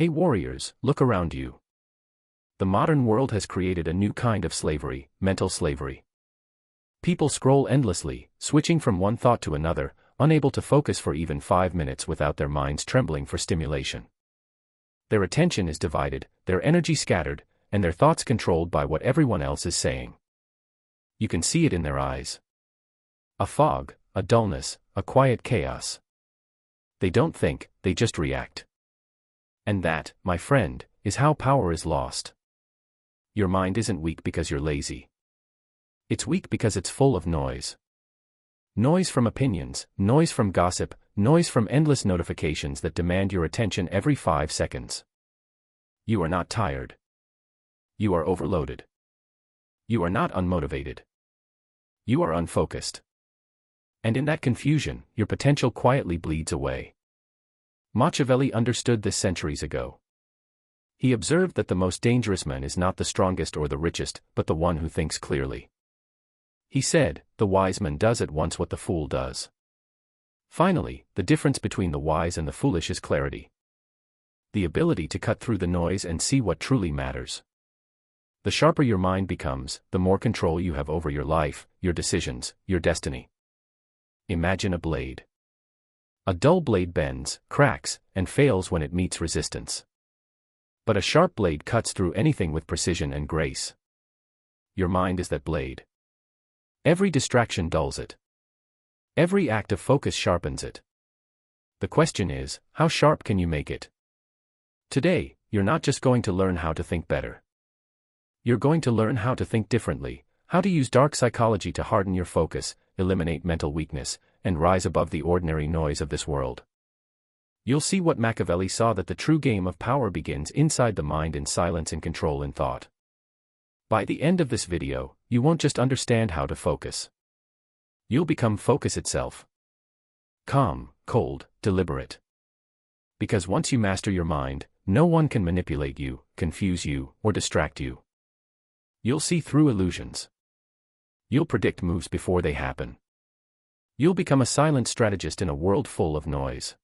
Hey warriors, look around you. The modern world has created a new kind of slavery, mental slavery. People scroll endlessly, switching from one thought to another, unable to focus for even 5 minutes without their minds trembling for stimulation. Their attention is divided, their energy scattered, and their thoughts controlled by what everyone else is saying. You can see it in their eyes. A fog, a dullness, a quiet chaos. They don't think, they just react. And that, my friend, is how power is lost. Your mind isn't weak because you're lazy. It's weak because it's full of noise. Noise from opinions, noise from gossip, noise from endless notifications that demand your attention every 5 seconds. You are not tired. You are overloaded. You are not unmotivated. You are unfocused. And in that confusion, your potential quietly bleeds away. Machiavelli understood this centuries ago. He observed that the most dangerous man is not the strongest or the richest, but the one who thinks clearly. He said, the wise man does at once what the fool does. Finally, the difference between the wise and the foolish is clarity. The ability to cut through the noise and see what truly matters. The sharper your mind becomes, the more control you have over your life, your decisions, your destiny. Imagine a blade. A dull blade bends, cracks, and fails when it meets resistance. But a sharp blade cuts through anything with precision and grace. Your mind is that blade. Every distraction dulls it. Every act of focus sharpens it. The question is, how sharp can you make it? Today, you're not just going to learn how to think better. You're going to learn how to think differently, how to use dark psychology to harden your focus, eliminate mental weakness, and rise above the ordinary noise of this world. You'll see what Machiavelli saw, that the true game of power begins inside the mind, in silence and control in thought. By the end of this video, you won't just understand how to focus. You'll become focus itself. Calm, cold, deliberate. Because once you master your mind, no one can manipulate you, confuse you, or distract you. You'll see through illusions. You'll predict moves before they happen. You'll become a silent strategist in a world full of noise.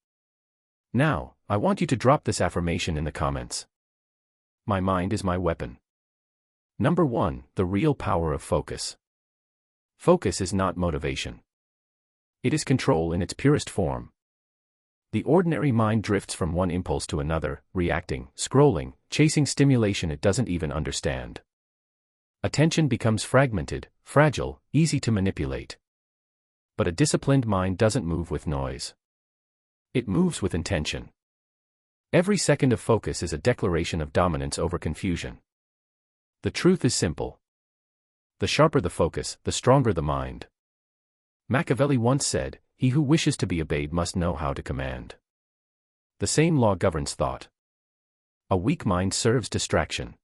Now, I want you to drop this affirmation in the comments. My mind is my weapon. Number 1, the real power of focus. Focus is not motivation. It is control in its purest form. The ordinary mind drifts from one impulse to another, reacting, scrolling, chasing stimulation it doesn't even understand. Attention becomes fragmented, fragile, easy to manipulate. But a disciplined mind doesn't move with noise. It moves with intention. Every second of focus is a declaration of dominance over confusion. The truth is simple. The sharper the focus, the stronger the mind. Machiavelli once said, "He who wishes to be obeyed must know how to command." The same law governs thought. A weak mind serves distraction.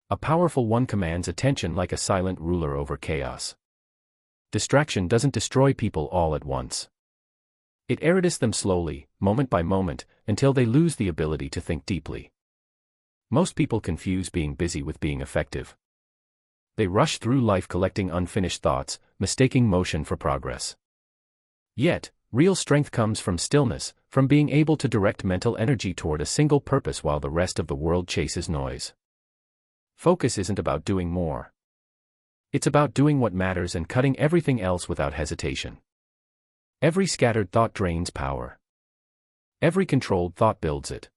A powerful one commands attention like a silent ruler over chaos. Distraction doesn't destroy people all at once. It erodes them slowly, moment by moment, until they lose the ability to think deeply. Most people confuse being busy with being effective. They rush through life collecting unfinished thoughts, mistaking motion for progress. Yet, real strength comes from stillness, from being able to direct mental energy toward a single purpose while the rest of the world chases noise. Focus isn't about doing more. It's about doing what matters and cutting everything else without hesitation. Every scattered thought drains power. Every controlled thought builds it.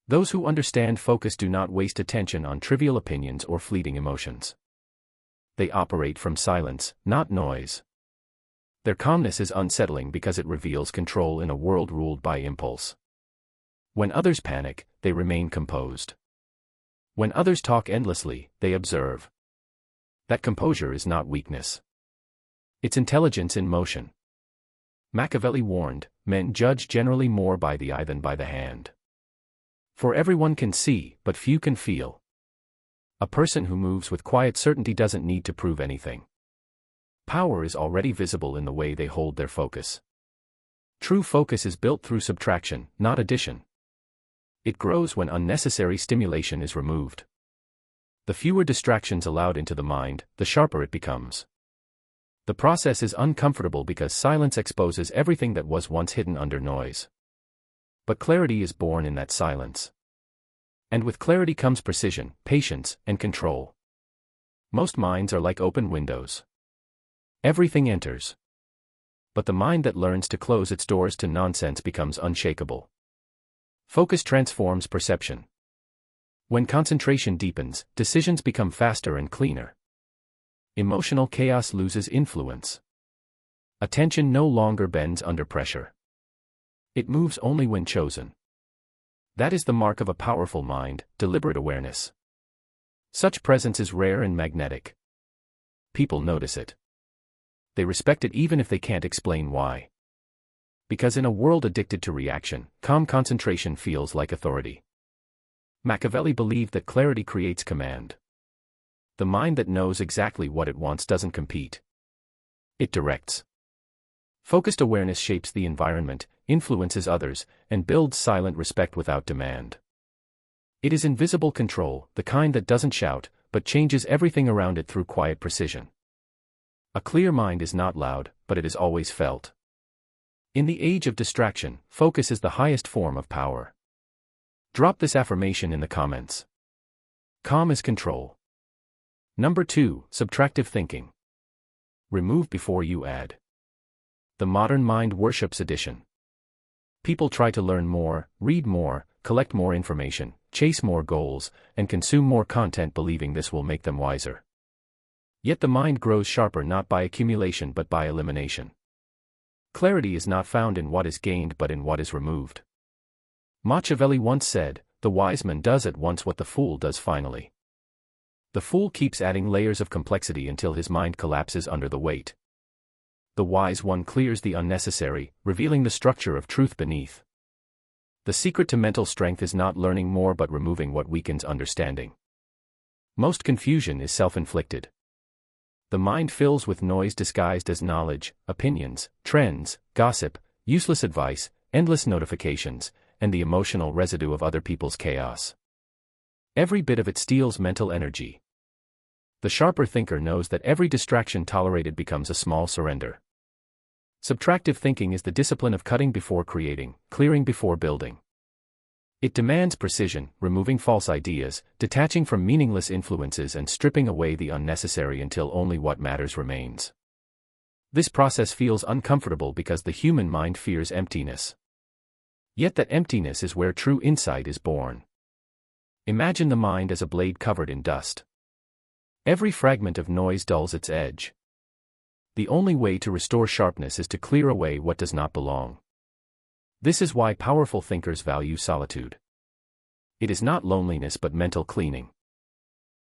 Those who understand focus do not waste attention on trivial opinions or fleeting emotions. They operate from silence, not noise. Their calmness is unsettling because it reveals control in a world ruled by impulse. When others panic, they remain composed. When others talk endlessly, they observe. That composure is not weakness. It's intelligence in motion. Machiavelli warned, men judge generally more by the eye than by the hand. For everyone can see, but few can feel. A person who moves with quiet certainty doesn't need to prove anything. Power is already visible in the way they hold their focus. True focus is built through subtraction, not addition. It grows when unnecessary stimulation is removed. The fewer distractions allowed into the mind, the sharper it becomes. The process is uncomfortable because silence exposes everything that was once hidden under noise. But clarity is born in that silence. And with clarity comes precision, patience, and control. Most minds are like open windows. Everything enters. But the mind that learns to close its doors to nonsense becomes unshakable. Focus transforms perception. When concentration deepens, decisions become faster and cleaner. Emotional chaos loses influence. Attention no longer bends under pressure. It moves only when chosen. That is the mark of a powerful mind, deliberate awareness. Such presence is rare and magnetic. People notice it. They respect it even if they can't explain why. Because in a world addicted to reaction, calm concentration feels like authority. Machiavelli believed that clarity creates command. The mind that knows exactly what it wants doesn't compete. It directs. Focused awareness shapes the environment, influences others, and builds silent respect without demand. It is invisible control, the kind that doesn't shout, but changes everything around it through quiet precision. A clear mind is not loud, but it is always felt. In the age of distraction, focus is the highest form of power. Drop this affirmation in the comments. Calm is control. Number 2, subtractive thinking. Remove before you add. The modern mind worships addition. People try to learn more, read more, collect more information, chase more goals, and consume more content believing this will make them wiser. Yet the mind grows sharper not by accumulation but by elimination. Clarity is not found in what is gained but in what is removed. Machiavelli once said, "The wise man does at once what the fool does finally." The fool keeps adding layers of complexity until his mind collapses under the weight. The wise one clears the unnecessary, revealing the structure of truth beneath. The secret to mental strength is not learning more but removing what weakens understanding. Most confusion is self-inflicted. The mind fills with noise disguised as knowledge, opinions, trends, gossip, useless advice, endless notifications, and the emotional residue of other people's chaos. Every bit of it steals mental energy. The sharper thinker knows that every distraction tolerated becomes a small surrender. Subtractive thinking is the discipline of cutting before creating, clearing before building. It demands precision, removing false ideas, detaching from meaningless influences and stripping away the unnecessary until only what matters remains. This process feels uncomfortable because the human mind fears emptiness. Yet that emptiness is where true insight is born. Imagine the mind as a blade covered in dust. Every fragment of noise dulls its edge. The only way to restore sharpness is to clear away what does not belong. This is why powerful thinkers value solitude. It is not loneliness but mental cleaning.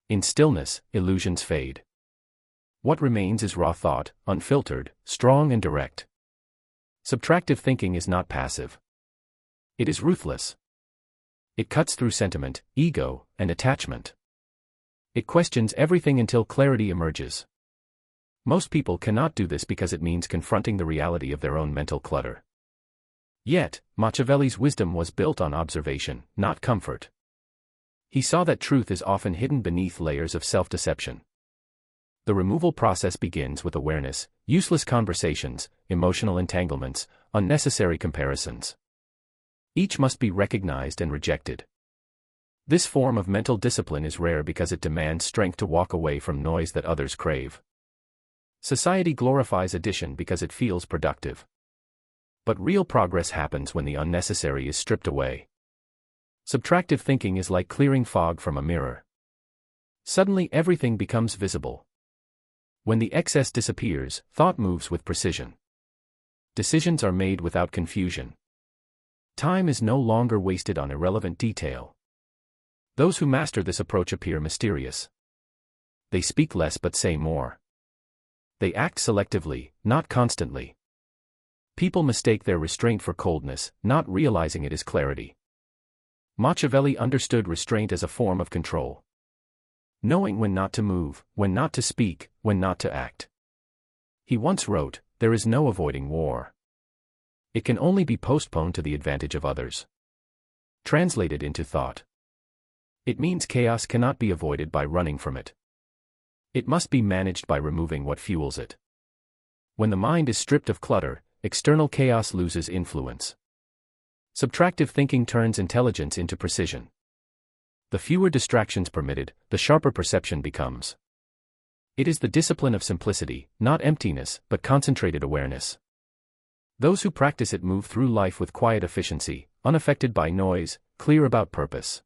In stillness, illusions fade. What remains is raw thought, unfiltered, strong and direct. Subtractive thinking is not passive. It is ruthless. It cuts through sentiment, ego, and attachment. It questions everything until clarity emerges. Most people cannot do this because it means confronting the reality of their own mental clutter. Yet, Machiavelli's wisdom was built on observation, not comfort. He saw that truth is often hidden beneath layers of self-deception. The removal process begins with awareness, useless conversations, emotional entanglements, unnecessary comparisons. Each must be recognized and rejected. This form of mental discipline is rare because it demands strength to walk away from noise that others crave. Society glorifies addition because it feels productive. But real progress happens when the unnecessary is stripped away. Subtractive thinking is like clearing fog from a mirror. Suddenly everything becomes visible. When the excess disappears, thought moves with precision. Decisions are made without confusion. Time is no longer wasted on irrelevant detail. Those who master this approach appear mysterious. They speak less but say more. They act selectively, not constantly. People mistake their restraint for coldness, not realizing it is clarity. Machiavelli understood restraint as a form of control. Knowing when not to move, when not to speak, when not to act. He once wrote, "There is no avoiding war. It can only be postponed to the advantage of others." Translated into thought. It means chaos cannot be avoided by running from it. It must be managed by removing what fuels it. When the mind is stripped of clutter, external chaos loses influence. Subtractive thinking turns intelligence into precision. The fewer distractions permitted, the sharper perception becomes. It is the discipline of simplicity, not emptiness, but concentrated awareness. Those who practice it move through life with quiet efficiency, unaffected by noise, clear about purpose.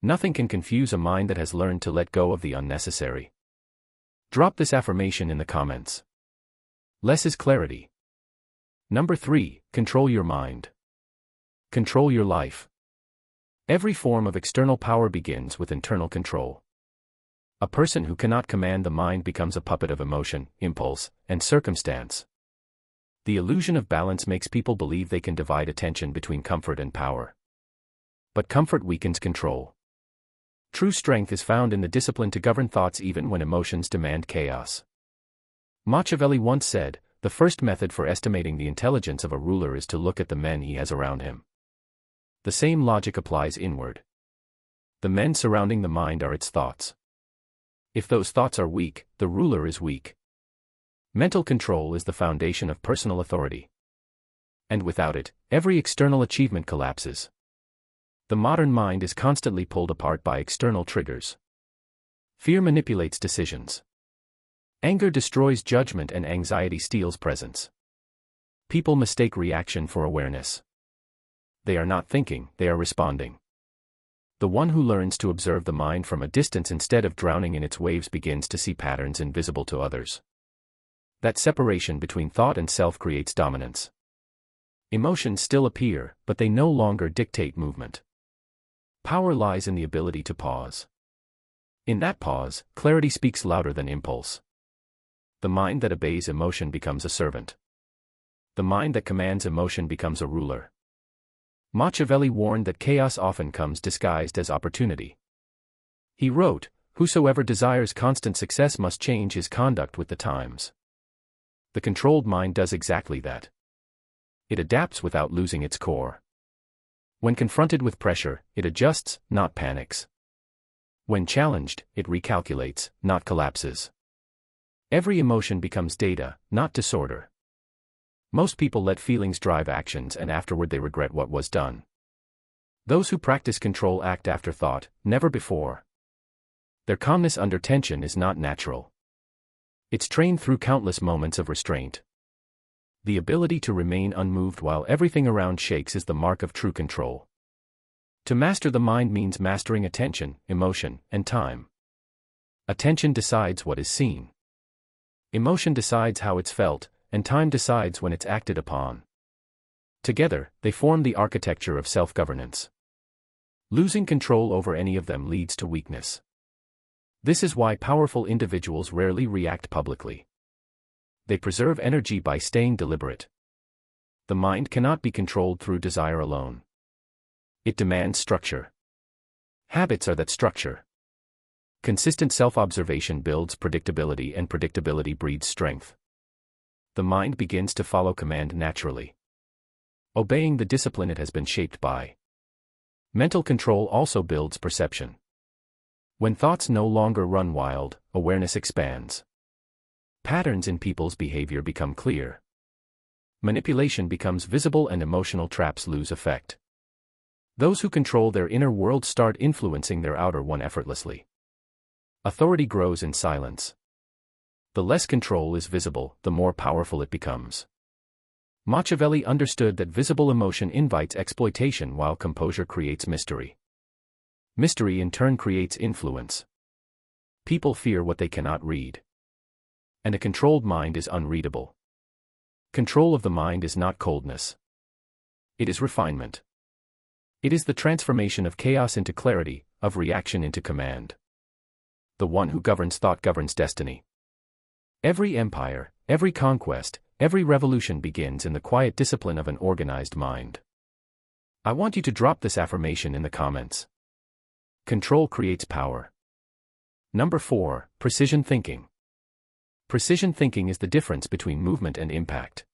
Nothing can confuse a mind that has learned to let go of the unnecessary. Drop this affirmation in the comments. Less is clarity. Number 3, control your mind. Control your life. Every form of external power begins with internal control. A person who cannot command the mind becomes a puppet of emotion, impulse, and circumstance. The illusion of balance makes people believe they can divide attention between comfort and power. But comfort weakens control. True strength is found in the discipline to govern thoughts even when emotions demand chaos. Machiavelli once said, "The first method for estimating the intelligence of a ruler is to look at the men he has around him." The same logic applies inward. The men surrounding the mind are its thoughts. If those thoughts are weak, the ruler is weak. Mental control is the foundation of personal authority. And without it, every external achievement collapses. The modern mind is constantly pulled apart by external triggers. Fear manipulates decisions. Anger destroys judgment and anxiety steals presence. People mistake reaction for awareness. They are not thinking, they are responding. The one who learns to observe the mind from a distance instead of drowning in its waves begins to see patterns invisible to others. That separation between thought and self creates dominance. Emotions still appear, but they no longer dictate movement. Power lies in the ability to pause. In that pause, clarity speaks louder than impulse. The mind that obeys emotion becomes a servant. The mind that commands emotion becomes a ruler. Machiavelli warned that chaos often comes disguised as opportunity. He wrote, "Whosoever desires constant success must change his conduct with the times." The controlled mind does exactly that. It adapts without losing its core. When confronted with pressure, it adjusts, not panics. When challenged, it recalculates, not collapses. Every emotion becomes data, not disorder. Most people let feelings drive actions and afterward they regret what was done. Those who practice control act after thought, never before. Their calmness under tension is not natural. It's trained through countless moments of restraint. The ability to remain unmoved while everything around shakes is the mark of true control. To master the mind means mastering attention, emotion, and time. Attention decides what is seen. Emotion decides how it's felt, and time decides when it's acted upon. Together, they form the architecture of self-governance. Losing control over any of them leads to weakness. This is why powerful individuals rarely react publicly. They preserve energy by staying deliberate. The mind cannot be controlled through desire alone. It demands structure. Habits are that structure. Consistent self-observation builds predictability and predictability breeds strength. The mind begins to follow command naturally, obeying the discipline it has been shaped by. Mental control also builds perception. When thoughts no longer run wild, awareness expands. Patterns in people's behavior become clear. Manipulation becomes visible and emotional traps lose effect. Those who control their inner world start influencing their outer one effortlessly. Authority grows in silence. The less control is visible, the more powerful it becomes. Machiavelli understood that visible emotion invites exploitation while composure creates mystery. Mystery in turn creates influence. People fear what they cannot read. And a controlled mind is unreadable. Control of the mind is not coldness. It is refinement. It is the transformation of chaos into clarity, of reaction into command. The one who governs thought governs destiny. Every empire, every conquest, every revolution begins in the quiet discipline of an organized mind. I want you to drop this affirmation in the comments. Control creates power. Number 4, precision thinking. Precision thinking is the difference between movement and impact.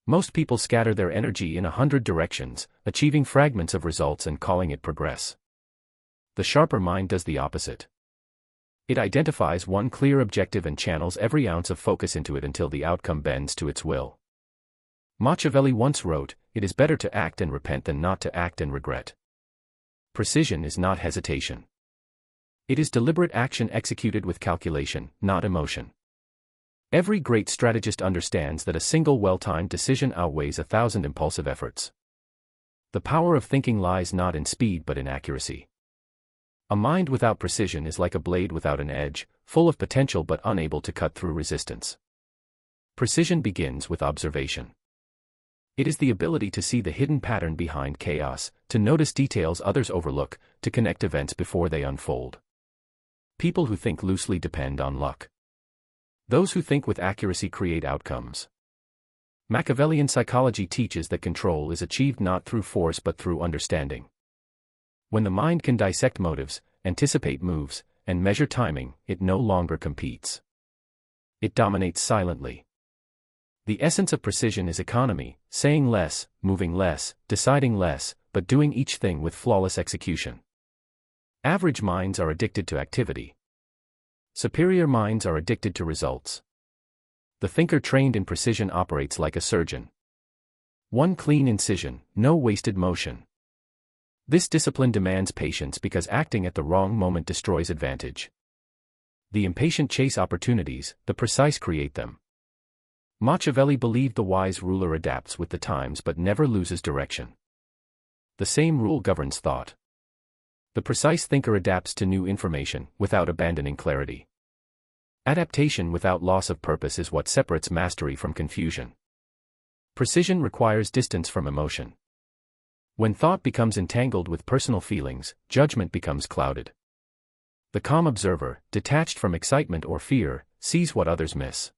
Most people scatter their energy in 100 directions, achieving fragments of results and calling it progress. The sharper mind does the opposite. It identifies one clear objective and channels every ounce of focus into it until the outcome bends to its will. Machiavelli once wrote, it is better to act and repent than not to act and regret. Precision is not hesitation. It is deliberate action executed with calculation, not emotion. Every great strategist understands that a single well-timed decision outweighs 1,000 impulsive efforts. The power of thinking lies not in speed but in accuracy. A mind without precision is like a blade without an edge, full of potential but unable to cut through resistance. Precision begins with observation. It is the ability to see the hidden pattern behind chaos, to notice details others overlook, to connect events before they unfold. People who think loosely depend on luck. Those who think with accuracy create outcomes. Machiavellian psychology teaches that control is achieved not through force but through understanding. When the mind can dissect motives, anticipate moves, and measure timing, it no longer competes. It dominates silently. The essence of precision is economy, saying less, moving less, deciding less, but doing each thing with flawless execution. Average minds are addicted to activity. Superior minds are addicted to results. The thinker trained in precision operates like a surgeon. One clean incision, no wasted motion. This discipline demands patience because acting at the wrong moment destroys advantage. The impatient chase opportunities, the precise create them. Machiavelli believed the wise ruler adapts with the times but never loses direction. The same rule governs thought. The precise thinker adapts to new information, without abandoning clarity. Adaptation without loss of purpose is what separates mastery from confusion. Precision requires distance from emotion. When thought becomes entangled with personal feelings, judgment becomes clouded. The calm observer, detached from excitement or fear, sees what others miss.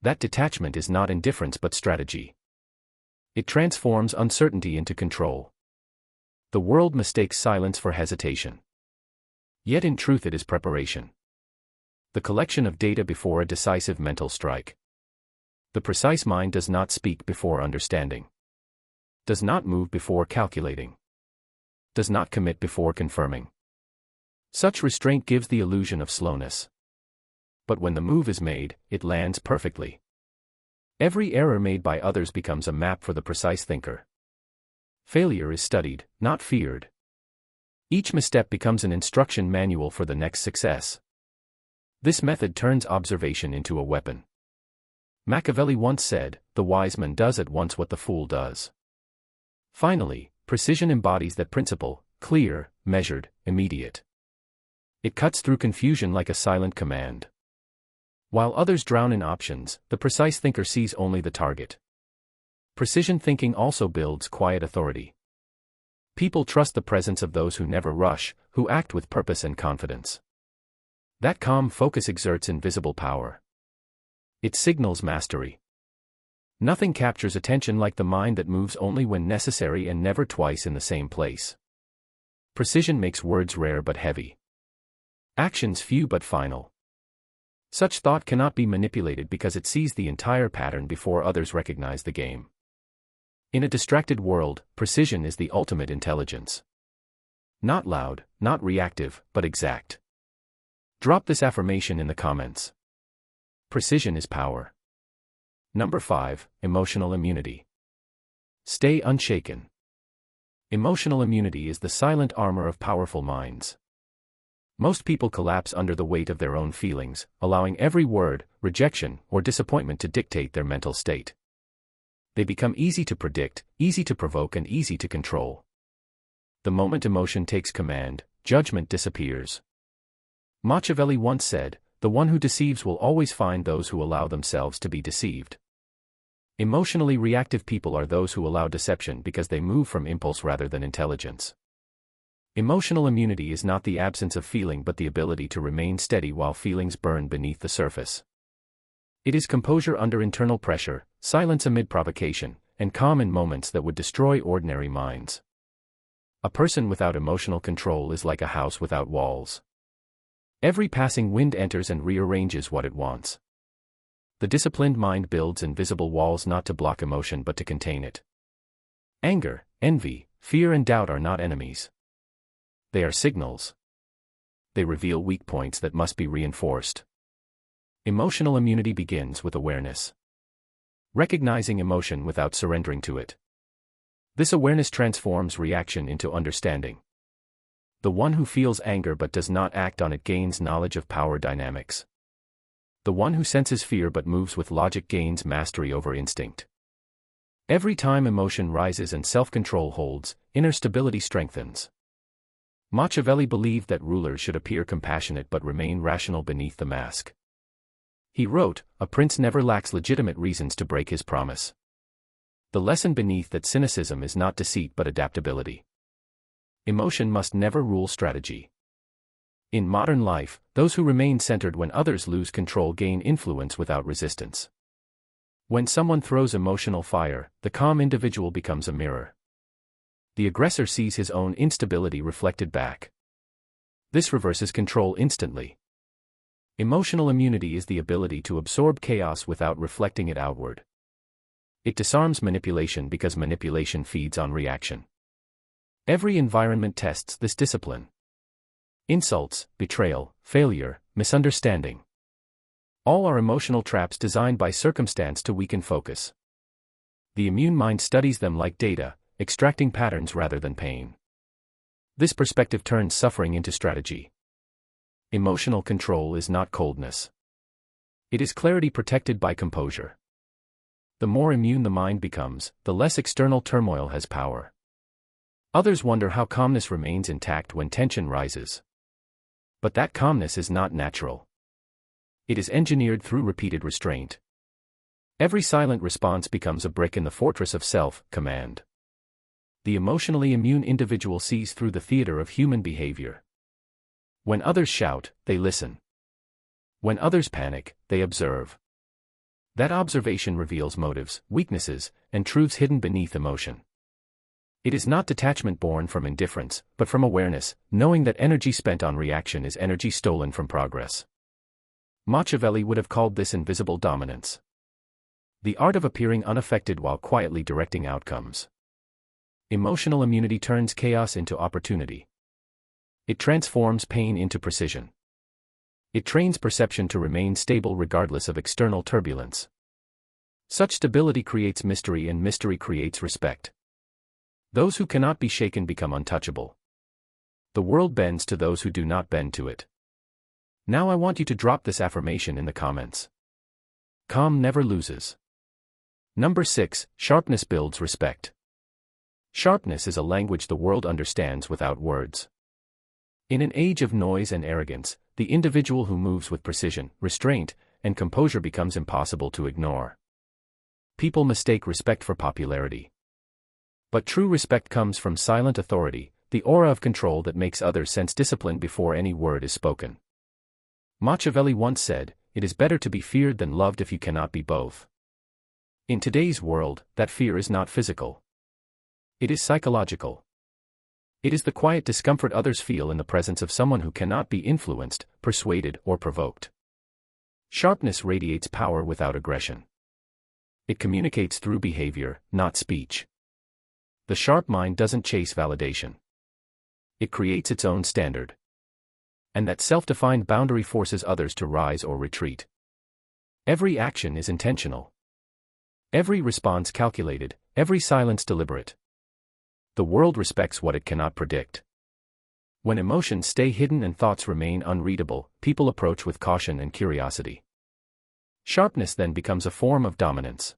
That detachment is not indifference but strategy. It transforms uncertainty into control. The world mistakes silence for hesitation. Yet in truth it is preparation. The collection of data before a decisive mental strike. The precise mind does not speak before understanding. Does not move before calculating. Does not commit before confirming. Such restraint gives the illusion of slowness. But when the move is made, it lands perfectly. Every error made by others becomes a map for the precise thinker. Failure is studied, not feared. Each misstep becomes an instruction manual for the next success. This method turns observation into a weapon. Machiavelli once said, "The wise man does at once what the fool does." Finally, precision embodies that principle, clear, measured, immediate. It cuts through confusion like a silent command. While others drown in options, the precise thinker sees only the target. Precision thinking also builds quiet authority. People trust the presence of those who never rush, who act with purpose and confidence. That calm focus exerts invisible power. It signals mastery. Nothing captures attention like the mind that moves only when necessary and never twice in the same place. Precision makes words rare but heavy. Actions few but final. Such thought cannot be manipulated because it sees the entire pattern before others recognize the game. In a distracted world, precision is the ultimate intelligence. Not loud, not reactive, but exact. Drop this affirmation in the comments. Precision is power. Number 5, emotional immunity. Stay unshaken. Emotional immunity is the silent armor of powerful minds. Most people collapse under the weight of their own feelings, allowing every word, rejection, or disappointment to dictate their mental state. They become easy to predict, easy to provoke, and easy to control. The moment emotion takes command, judgment disappears. Machiavelli once said, "The one who deceives will always find those who allow themselves to be deceived." Emotionally reactive people are those who allow deception because they move from impulse rather than intelligence. Emotional immunity is not the absence of feeling but the ability to remain steady while feelings burn beneath the surface. It is composure under internal pressure, silence amid provocation, and calm in moments that would destroy ordinary minds. A person without emotional control is like a house without walls. Every passing wind enters and rearranges what it wants. The disciplined mind builds invisible walls not to block emotion but to contain it. Anger, envy, fear, and doubt are not enemies. They are signals. They reveal weak points that must be reinforced. Emotional immunity begins with awareness. Recognizing emotion without surrendering to it. This awareness transforms reaction into understanding. The one who feels anger but does not act on it gains knowledge of power dynamics. The one who senses fear but moves with logic gains mastery over instinct. Every time emotion rises and self-control holds, inner stability strengthens. Machiavelli believed that rulers should appear compassionate but remain rational beneath the mask. He wrote, "A prince never lacks legitimate reasons to break his promise." The lesson beneath that cynicism is not deceit but adaptability. Emotion must never rule strategy. In modern life, those who remain centered when others lose control gain influence without resistance. When someone throws emotional fire, the calm individual becomes a mirror. The aggressor sees his own instability reflected back. This reverses control instantly. Emotional immunity is the ability to absorb chaos without reflecting it outward. It disarms manipulation because manipulation feeds on reaction. Every environment tests this discipline. Insults, betrayal, failure, misunderstanding. All are emotional traps designed by circumstance to weaken focus. The immune mind studies them like data, extracting patterns rather than pain. This perspective turns suffering into strategy. Emotional control is not coldness. It is clarity protected by composure. The more immune the mind becomes, the less external turmoil has power. Others wonder how calmness remains intact when tension rises. But that calmness is not natural. It is engineered through repeated restraint. Every silent response becomes a brick in the fortress of self-command. The emotionally immune individual sees through the theater of human behavior. When others shout, they listen. When others panic, they observe. That observation reveals motives, weaknesses, and truths hidden beneath emotion. It is not detachment born from indifference, but from awareness, knowing that energy spent on reaction is energy stolen from progress. Machiavelli would have called this invisible dominance. The art of appearing unaffected while quietly directing outcomes. Emotional immunity turns chaos into opportunity. It transforms pain into precision. It trains perception to remain stable regardless of external turbulence. Such stability creates mystery and mystery creates respect. Those who cannot be shaken become untouchable. The world bends to those who do not bend to it. Now I want you to drop this affirmation in the comments. Calm never loses. Number 6, sharpness builds respect. Sharpness is a language the world understands without words. In an age of noise and arrogance, the individual who moves with precision, restraint, and composure becomes impossible to ignore. People mistake respect for popularity. But true respect comes from silent authority, the aura of control that makes others sense discipline before any word is spoken. Machiavelli once said, "It is better to be feared than loved if you cannot be both." In today's world, that fear is not physical. It is psychological. It is the quiet discomfort others feel in the presence of someone who cannot be influenced, persuaded, or provoked. Sharpness radiates power without aggression. It communicates through behavior, not speech. The sharp mind doesn't chase validation. It creates its own standard. And that self-defined boundary forces others to rise or retreat. Every action is intentional. Every response calculated, every silence deliberate. The world respects what it cannot predict. When emotions stay hidden and thoughts remain unreadable, people approach with caution and curiosity. Sharpness then becomes a form of dominance.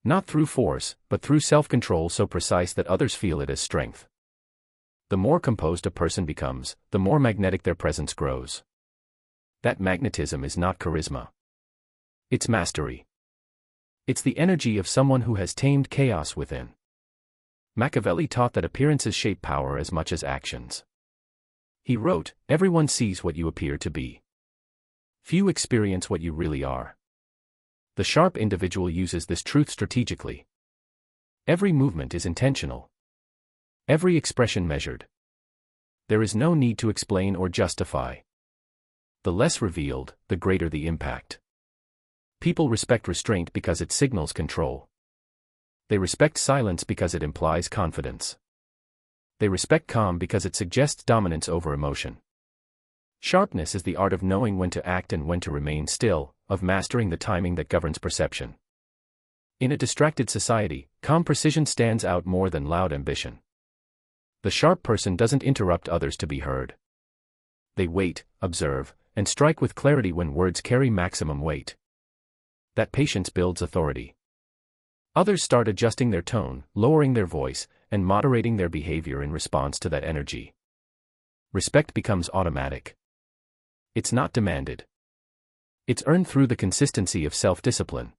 Not through force, but through self-control so precise that others feel it as strength. The more composed a person becomes, the more magnetic their presence grows. That magnetism is not charisma. It's mastery. It's the energy of someone who has tamed chaos within. Machiavelli taught that appearances shape power as much as actions. He wrote, "Everyone sees what you appear to be. Few experience what you really are." The sharp individual uses this truth strategically. Every movement is intentional. Every expression measured. There is no need to explain or justify. The less revealed, the greater the impact. People respect restraint because it signals control. They respect silence because it implies confidence. They respect calm because it suggests dominance over emotion. Sharpness is the art of knowing when to act and when to remain still, of mastering the timing that governs perception. In a distracted society, calm precision stands out more than loud ambition. The sharp person doesn't interrupt others to be heard. They wait, observe, and strike with clarity when words carry maximum weight. That patience builds authority. Others start adjusting their tone, lowering their voice, and moderating their behavior in response to that energy. Respect becomes automatic. It's not demanded. It's earned through the consistency of self-discipline.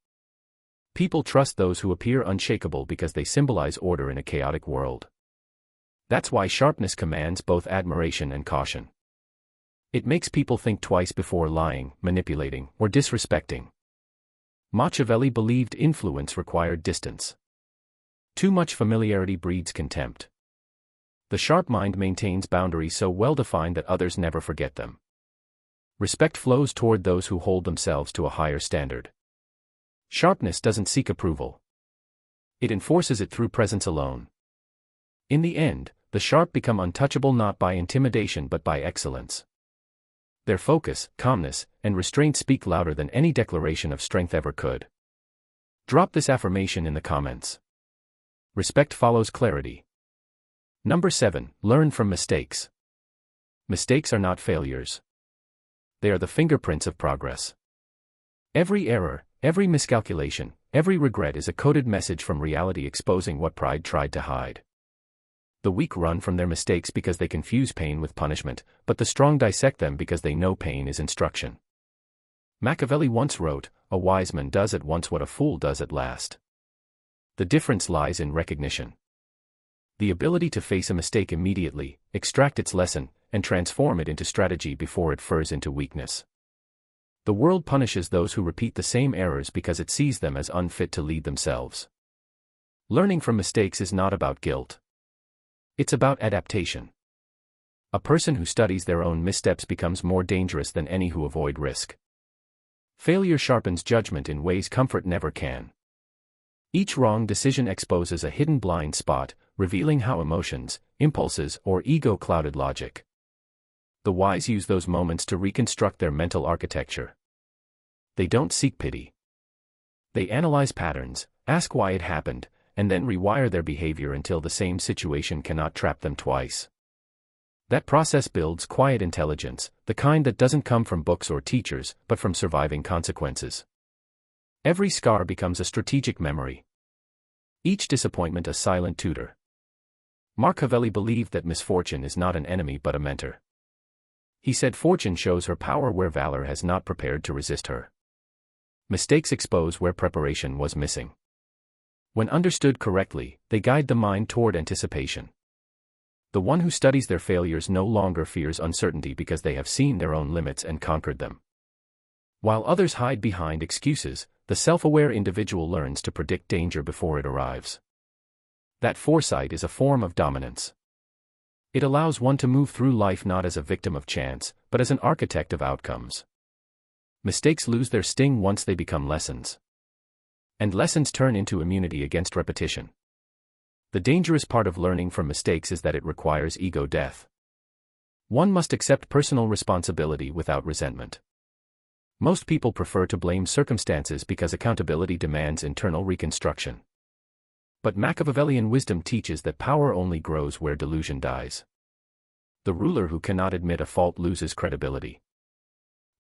People trust those who appear unshakable because they symbolize order in a chaotic world. That's why sharpness commands both admiration and caution. It makes people think twice before lying, manipulating, or disrespecting. Machiavelli believed influence required distance. Too much familiarity breeds contempt. The sharp mind maintains boundaries so well defined that others never forget them. Respect flows toward those who hold themselves to a higher standard. Sharpness doesn't seek approval. It enforces it through presence alone. In the end, the sharp become untouchable not by intimidation but by excellence. Their focus, calmness, and restraint speak louder than any declaration of strength ever could. Drop this affirmation in the comments. Respect follows clarity. Number 7. Learn from mistakes. Mistakes are not failures. They are the fingerprints of progress. Every error, every miscalculation, every regret is a coded message from reality exposing what pride tried to hide. The weak run from their mistakes because they confuse pain with punishment, but the strong dissect them because they know pain is instruction. Machiavelli once wrote, "A wise man does at once what a fool does at last." The difference lies in recognition. The ability to face a mistake immediately, extract its lesson, and transform it into strategy before it furs into weakness. The world punishes those who repeat the same errors because it sees them as unfit to lead themselves. Learning from mistakes is not about guilt. It's about adaptation. A person who studies their own missteps becomes more dangerous than any who avoid risk. Failure sharpens judgment in ways comfort never can. Each wrong decision exposes a hidden blind spot, revealing how emotions, impulses, or ego clouded logic. The wise use those moments to reconstruct their mental architecture. They don't seek pity. They analyze patterns, ask why it happened, and then rewire their behavior until the same situation cannot trap them twice. That process builds quiet intelligence, the kind that doesn't come from books or teachers, but from surviving consequences. Every scar becomes a strategic memory. Each disappointment a silent tutor. Machiavelli believed that misfortune is not an enemy but a mentor. He said fortune shows her power where valor has not prepared to resist her. Mistakes expose where preparation was missing. When understood correctly, they guide the mind toward anticipation. The one who studies their failures no longer fears uncertainty because they have seen their own limits and conquered them. While others hide behind excuses, the self-aware individual learns to predict danger before it arrives. That foresight is a form of dominance. It allows one to move through life not as a victim of chance, but as an architect of outcomes. Mistakes lose their sting once they become lessons. And lessons turn into immunity against repetition. The dangerous part of learning from mistakes is that it requires ego death. One must accept personal responsibility without resentment. Most people prefer to blame circumstances because accountability demands internal reconstruction. But Machiavellian wisdom teaches that power only grows where delusion dies. The ruler who cannot admit a fault loses credibility.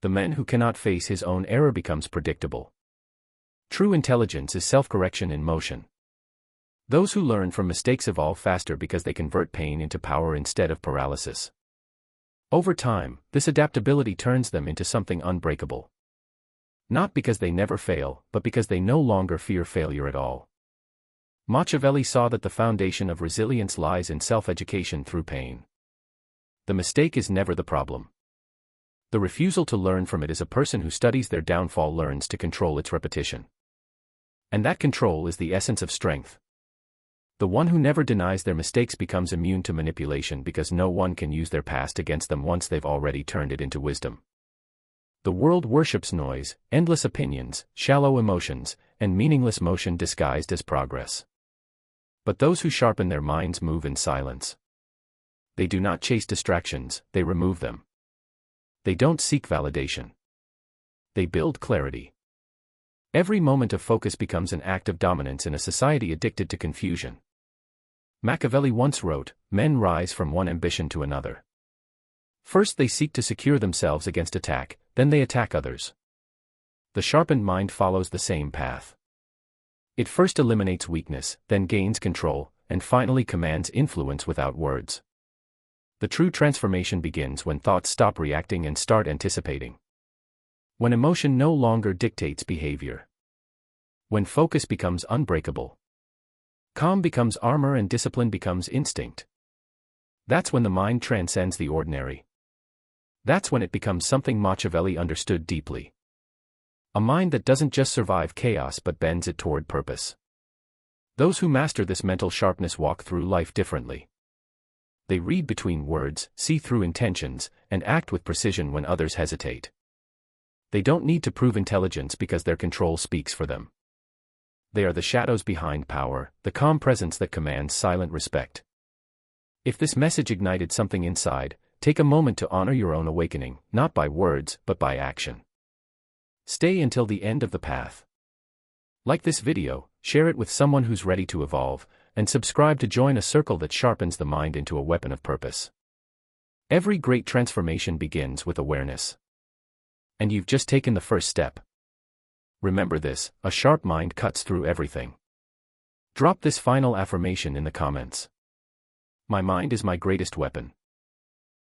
The man who cannot face his own error becomes predictable. True intelligence is self-correction in motion. Those who learn from mistakes evolve faster because they convert pain into power instead of paralysis. Over time, this adaptability turns them into something unbreakable. Not because they never fail, but because they no longer fear failure at all. Machiavelli saw that the foundation of resilience lies in self-education through pain. The mistake is never the problem. The refusal to learn from it is a person who studies their downfall learns to control its repetition. And that control is the essence of strength. The one who never denies their mistakes becomes immune to manipulation because no one can use their past against them once they've already turned it into wisdom. The world worships noise, endless opinions, shallow emotions, and meaningless motion disguised as progress. But those who sharpen their minds move in silence. They do not chase distractions, they remove them. They don't seek validation. They build clarity. Every moment of focus becomes an act of dominance in a society addicted to confusion. Machiavelli once wrote, "Men rise from one ambition to another. First they seek to secure themselves against attack, then they attack others." The sharpened mind follows the same path. It first eliminates weakness, then gains control, and finally commands influence without words. The true transformation begins when thoughts stop reacting and start anticipating. When emotion no longer dictates behavior. When focus becomes unbreakable. Calm becomes armor and discipline becomes instinct. That's when the mind transcends the ordinary. That's when it becomes something Machiavelli understood deeply. A mind that doesn't just survive chaos but bends it toward purpose. Those who master this mental sharpness walk through life differently. They read between words, see through intentions, and act with precision when others hesitate. They don't need to prove intelligence because their control speaks for them. They are the shadows behind power, the calm presence that commands silent respect. If this message ignited something inside, take a moment to honor your own awakening, not by words, but by action. Stay until the end of the path. Like this video, share it with someone who's ready to evolve, and subscribe to join a circle that sharpens the mind into a weapon of purpose. Every great transformation begins with awareness. And you've just taken the first step. Remember this, a sharp mind cuts through everything. Drop this final affirmation in the comments. My mind is my greatest weapon.